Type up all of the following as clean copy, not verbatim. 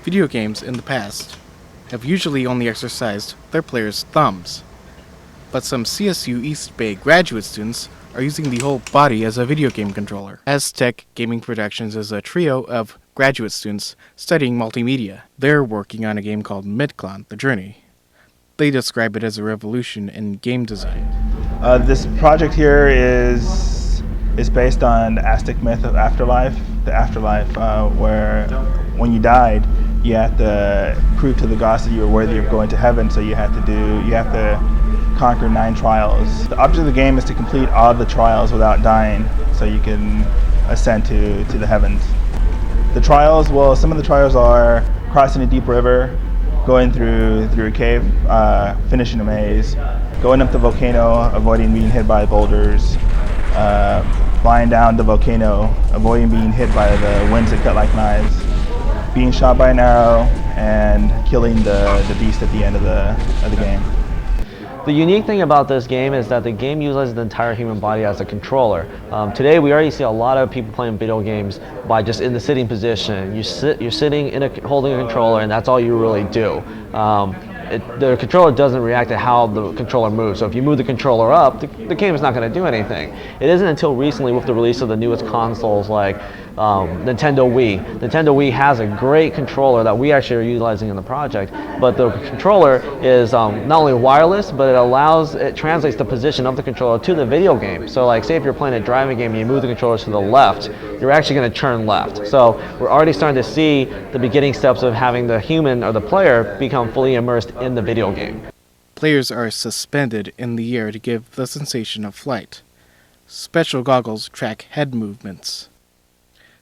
Video games in the past have usually only exercised their players' thumbs, but some CSU East Bay graduate students are using the whole body as a video game controller. Aztec Gaming Productions is a trio of graduate students studying multimedia. They're working on a game called MCOM The Journey. They describe it as a revolution in game design. This project here is based on the Aztec myth of afterlife. The afterlife where when you died, you have to prove to the gods that you were worthy of going to heaven. So you have to conquer 9 trials. The object of the game is to complete all the trials without dying, so you can ascend to the heavens. The trials, well, some of the trials are crossing a deep river, going through a cave, finishing a maze, going up the volcano, avoiding being hit by boulders, flying down the volcano, avoiding being hit by the winds that cut like knives, being shot by an arrow, and killing the beast at the end of the game. The unique thing about this game is that the game utilizes the entire human body as a controller. Today we already see a lot of people playing video games by just in the sitting position. You're sitting holding a controller, and that's all you really do. The controller doesn't react to how the controller moves. So if you move the controller up, the game is not going to do anything. It isn't until recently, with the release of the newest consoles like Nintendo Wii. Nintendo Wii has a great controller that we actually are utilizing in the project, but the controller is not only wireless, but it translates the position of the controller to the video game. So like say if you're playing a driving game and you move the controller to the left, you're actually going to turn left. So we're already starting to see the beginning steps of having the human or the player become fully immersed in the video game. Players are suspended in the air to give the sensation of flight. Special goggles track head movements.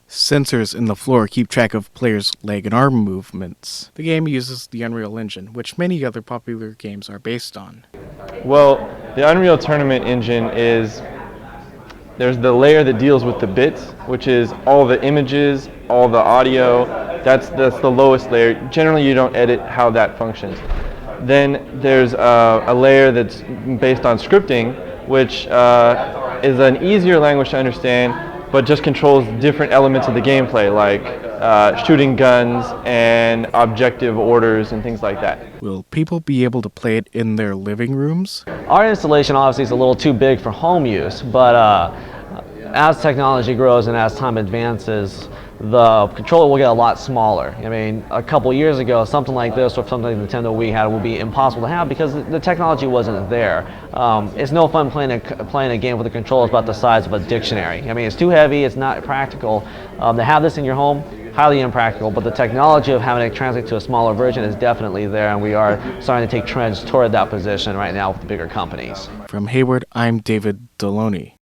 Sensors in the floor keep track of players' leg and arm movements. The game uses the Unreal Engine, which many other popular games are based on. Well, the Unreal Tournament engine there's the layer that deals with the bits, which is all the images, all the audio. That's the lowest layer. Generally, you don't edit how that functions. Then there's a layer that's based on scripting, which is an easier language to understand, but just controls different elements of the gameplay, like shooting guns and objective orders and things like that. Will people be able to play it in their living rooms? Our installation obviously is a little too big for home use, but as technology grows and as time advances, the controller will get a lot smaller. I mean, a couple years ago, something like this or something like Nintendo Wii had would be impossible to have because the technology wasn't there. It's no fun playing a game with a controller about the size of a dictionary. I mean, it's too heavy, it's not practical. To have this in your home, highly impractical, but the technology of having it translate to a smaller version is definitely there, and we are starting to take trends toward that position right now with the bigger companies. From Hayward, I'm David Deloney.